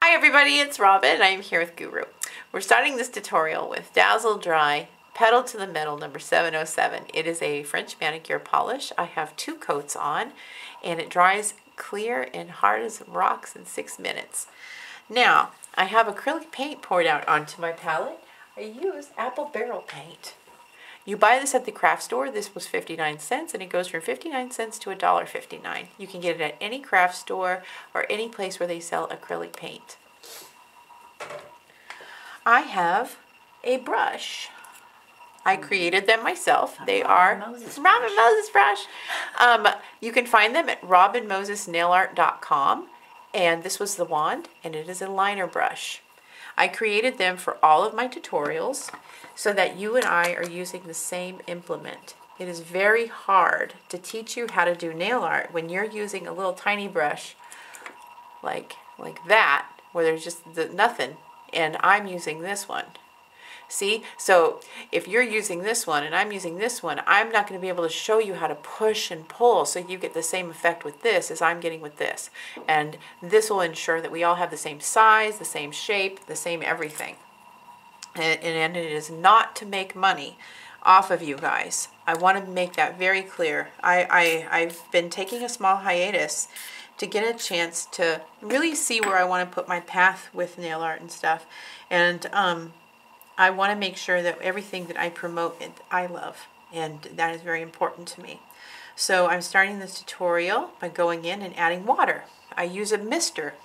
Hi everybody, it's Robin. I am here with Guru. We're starting this tutorial with Dazzle Dry Pedal to the Metal number 707. It is a French manicure polish. I have 2 coats on and it dries clear and hard as rocks in 6 minutes. Now, I have acrylic paint poured out onto my palette. I use apple barrel paint. You buy this at the craft store. This was 59 cents and it goes from 59 cents to $1.59. You can get it at any craft store or any place where they sell acrylic paint. I have a brush. I created them myself. They are Robin Moses brush. You can find them at robinmosesnailart.com, and this was the wand, and it is a liner brush. I created them for all of my tutorials so that you and I are using the same implement. It is very hard to teach you how to do nail art when you're using a little tiny brush like that, where there's just nothing, and I'm using this one. See? So if you're using this one and I'm using this one, I'm not going to be able to show you how to push and pull so you get the same effect with this as I'm getting with this. And this will ensure that we all have the same size, the same shape, the same everything. And it is not to make money off of you guys. I want to make that very clear. I've been taking a small hiatus to get a chance to really see where I want to put my path with nail art and stuff. And I want to make sure that everything that I promote, I love, and that is very important to me. So I'm starting this tutorial by going in and adding water. I use a mister.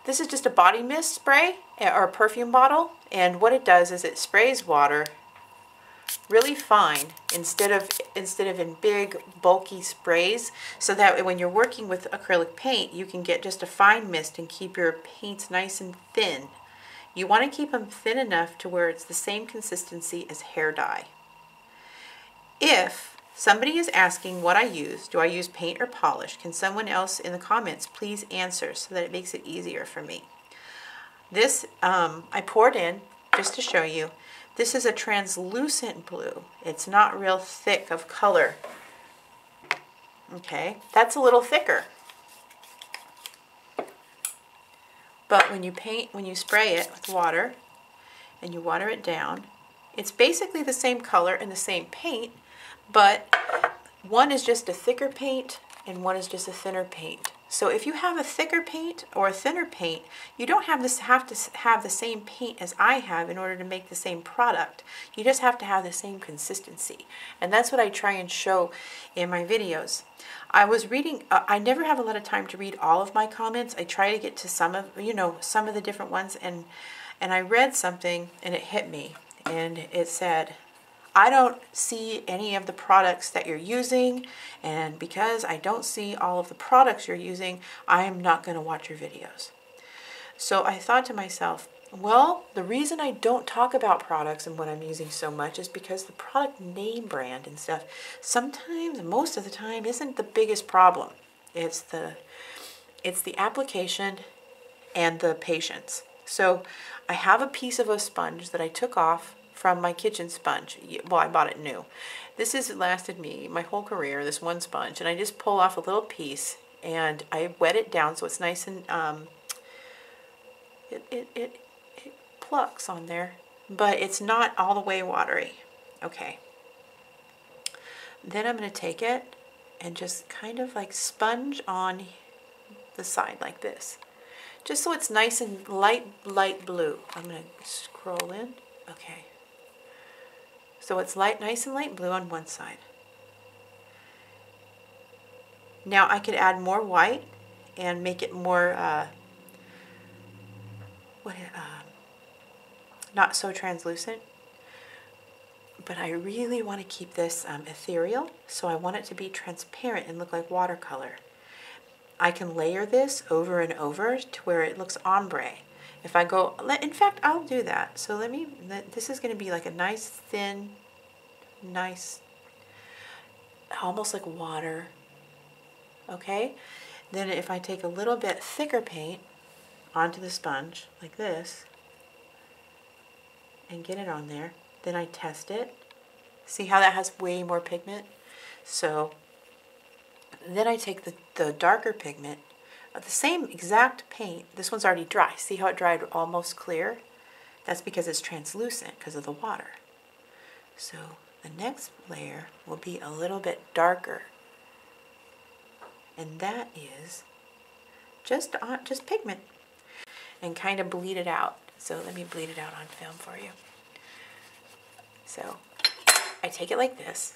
This is just a body mist spray or a perfume bottle, and what it does is it sprays water really fine instead of in big bulky sprays, so that when you're working with acrylic paint you can get just a fine mist and keep your paints nice and thin. You want to keep them thin enough to where it's the same consistency as hair dye. If somebody is asking what I use, do I use paint or polish, can someone else in the comments please answer so that it makes it easier for me. This I poured in just to show you. This is a translucent blue. It's not real thick of color. Okay, that's a little thicker. But when you spray it with water and you water it down, it's basically the same color and the same paint, but one is just a thicker paint and one is just a thinner paint. So if you have a thicker paint or a thinner paint, you don't have to have the same paint as I have in order to make the same product. You just have to have the same consistency. And that's what I try and show in my videos. I was reading, I never have a lot of time to read all of my comments. I try to get to some of the different ones, and I read something and it hit me, and it said, I don't see any of the products that you're using, and because I don't see all of the products you're using, I'm not going to watch your videos. So I thought to myself, well, the reason I don't talk about products and what I'm using so much is because the product name brand and stuff sometimes, most of the time, isn't the biggest problem. It's the application and the patience. So I have a piece of a sponge that I took off from my kitchen sponge. Well, I bought it new. This has lasted me my whole career, this one sponge, and I just pull off a little piece and I wet it down so it's nice and it plucks on there, but it's not all the way watery. Okay. Then I'm going to take it and just kind of like sponge on the side like this, just so it's nice and light blue. I'm going to scroll in. Okay. So it's nice and light blue on one side. Now I could add more white and make it more not so translucent. But I really want to keep this ethereal, so I want it to be transparent and look like watercolor. I can layer this over and over to where it looks ombre. If I go, in fact, I'll do that. So this is going to be like a nice thin, nice, almost like water. Okay? Then if I take a little bit thicker paint onto the sponge, like this, and get it on there, then I test it. See how that has way more pigment? So then I take the darker pigment, the same exact paint. This one's already dry. See how it dried almost clear? That's because it's translucent because of the water. So the next layer will be a little bit darker. And that is just pigment. And kind of bleed it out. So let me bleed it out on film for you. So I take it like this.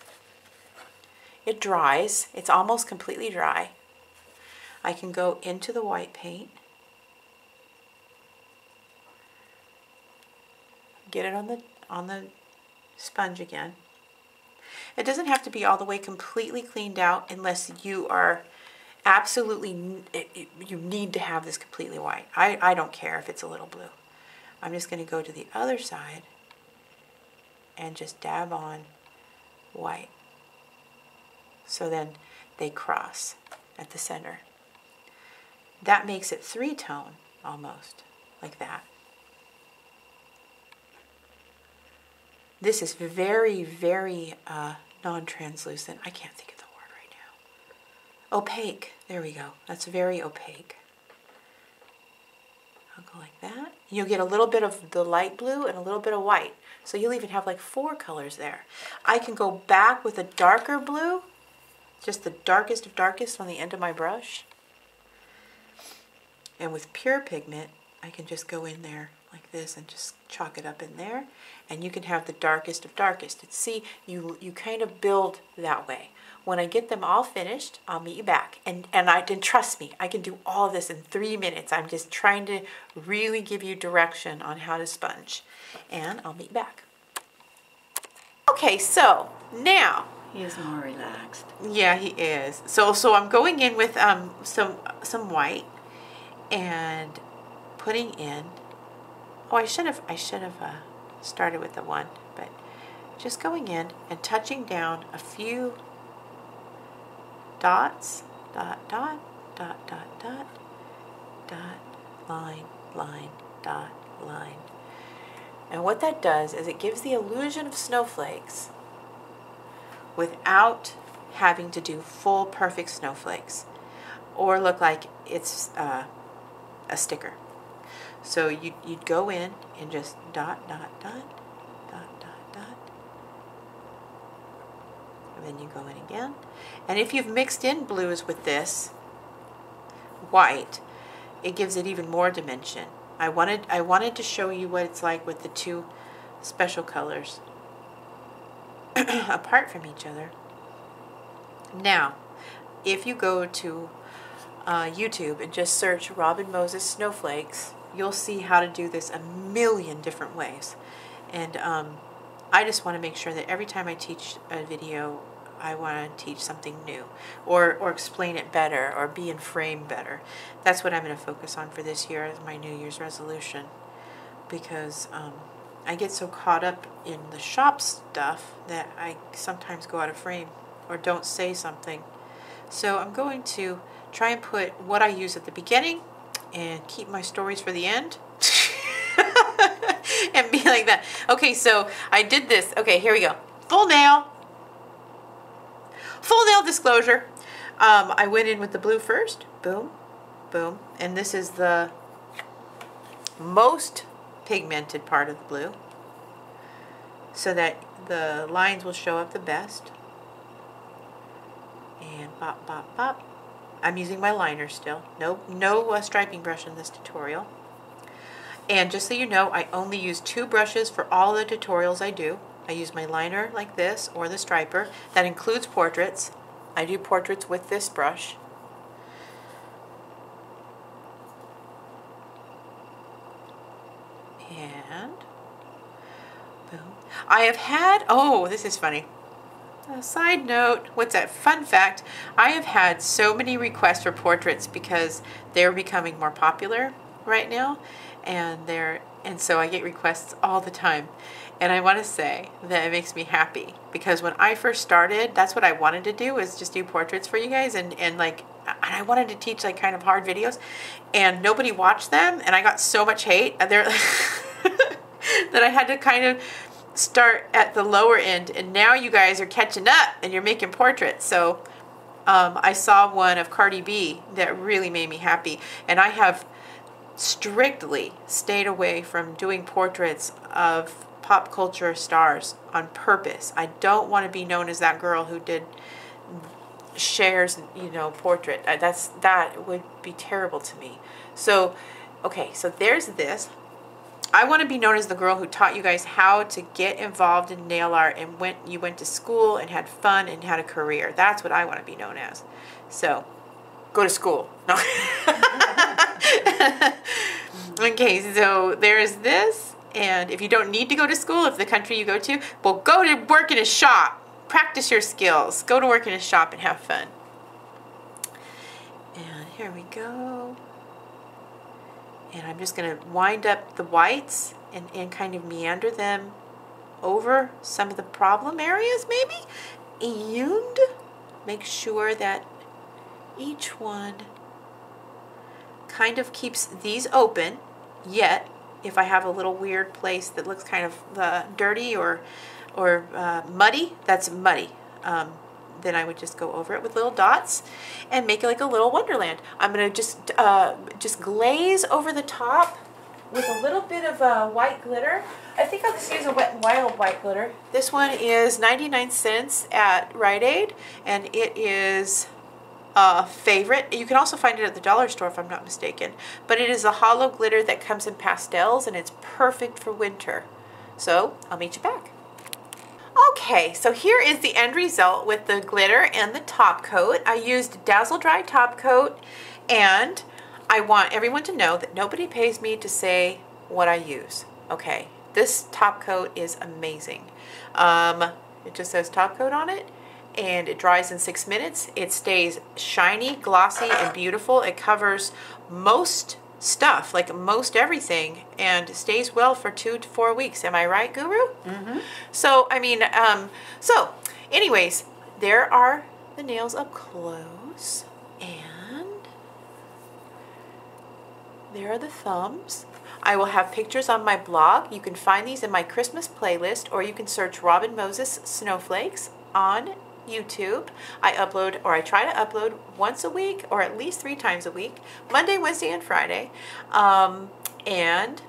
It dries. It's almost completely dry. I can go into the white paint. Get it on the sponge again. It doesn't have to be all the way completely cleaned out unless you are absolutely, you need to have this completely white. I don't care if it's a little blue. I'm just going to go to the other side and just dab on white. So then they cross at the center. That makes it 3-tone almost, like that. This is very, very non-translucent. I can't think of the word right now. Opaque. There we go. That's very opaque. I'll go like that. You'll get a little bit of the light blue and a little bit of white. So you'll even have like 4 colors there. I can go back with a darker blue, just the darkest of darkest on the end of my brush. And with pure pigment, I can just go in there like this and just chalk it up in there. And you can have the darkest of darkest. And see, you kind of build that way. When I get them all finished, I'll meet you back. And trust me, I can do all of this in 3 minutes. I'm just trying to really give you direction on how to sponge. And I'll meet you back. Okay, so now. He is more relaxed. Yeah, he is. So I'm going in with some white and putting in. Oh, I should have started with the one, but just going in and touching down a few dots, dot, dot, dot, dot, dot, dot, line, line, dot, line. And what that does is it gives the illusion of snowflakes without having to do full perfect snowflakes or look like it's a sticker. So you'd go in and just dot, dot, dot, dot, dot, dot. And then you go in again. And if you've mixed in blues with this white, it gives it even more dimension. I wanted to show you what it's like with the 2 special colors apart from each other. Now, if you go to YouTube and just search Robin Moses Snowflakes, you'll see how to do this a million different ways. And I just want to make sure that every time I teach a video, I want to teach something new or explain it better or be in frame better. That's what I'm going to focus on for this year as my New Year's resolution, because I get so caught up in the shop stuff that I sometimes go out of frame or don't say something. So I'm going to try and put what I use at the beginning and keep my stories for the end. And be like that. Okay, so I did this. Okay, here we go. Full nail disclosure. I went in with the blue first. Boom, boom. And this is the most pigmented part of the blue, so that the lines will show up the best. And bop, bop, bop. I'm using my liner still. No striping brush in this tutorial. And just so you know, I only use 2 brushes for all the tutorials I do. I use my liner like this or the striper. That includes portraits. I do portraits with this brush. And boom. I have had, oh, this is funny. A side note, what's that? Fun fact, I have had so many requests for portraits because they're becoming more popular right now, and so I get requests all the time. And I want to say that it makes me happy, because when I first started, that's what I wanted to do, was just do portraits for you guys, and I wanted to teach like kind of hard videos, and nobody watched them, and I got so much hate that I had to kind of start at the lower end, and now you guys are catching up and you're making portraits. So I saw one of Cardi B that really made me happy, and I have strictly stayed away from doing portraits of pop culture stars on purpose. I don't want to be known as that girl who did Cher's, portrait. That would be terrible to me. So, okay, so there's this. I want to be known as the girl who taught you guys how to get involved in nail art and you went to school and had fun and had a career. That's what I want to be known as. So, go to school. No. Okay, so there's this. And if you don't need to go to school, if the country you go to, well, go to work in a shop. Practice your skills. Go to work in a shop and have fun. And here we go. And I'm just going to wind up the whites and kind of meander them over some of the problem areas maybe. And make sure that each one kind of keeps these open, yet if I have a little weird place that looks kind of dirty or muddy, that's muddy. Then I would just go over it with little dots and make it like a little wonderland. I'm going to just glaze over the top with a little bit of white glitter. I think I'll just use a Wet n Wild white glitter. This one is 99 cents at Rite Aid, and it is a favorite. You can also find it at the dollar store if I'm not mistaken. But it is a hollow glitter that comes in pastels, and it's perfect for winter. So I'll meet you back. Okay, so here is the end result with the glitter and the top coat. I used Dazzle Dry top coat, and I want everyone to know that nobody pays me to say what I use. Okay, this top coat is amazing. It just says top coat on it, and it dries in 6 minutes. It stays shiny, glossy, and beautiful. It covers most stuff, like most everything, and stays well for 2 to 4 weeks. Am I right, Guru? Mm-hmm. So, I mean, so anyways, there are the nails up close, and there are the thumbs. I will have pictures on my blog. You can find these in my Christmas playlist, or you can search Robin Moses Snowflakes on YouTube. I try to upload once a week, or at least 3 times a week, Monday, Wednesday, and Friday. And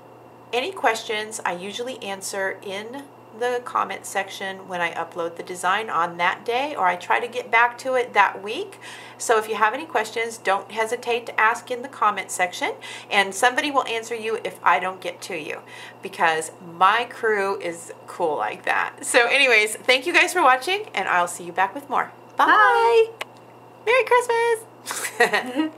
any questions I usually answer in the comment section when I upload the design on that day, or I try to get back to it that week. So if you have any questions, don't hesitate to ask in the comment section, and somebody will answer you if I don't get to you, because my crew is cool like that. So anyways, thank you guys for watching, and I'll see you back with more. Bye! Bye. Merry Christmas!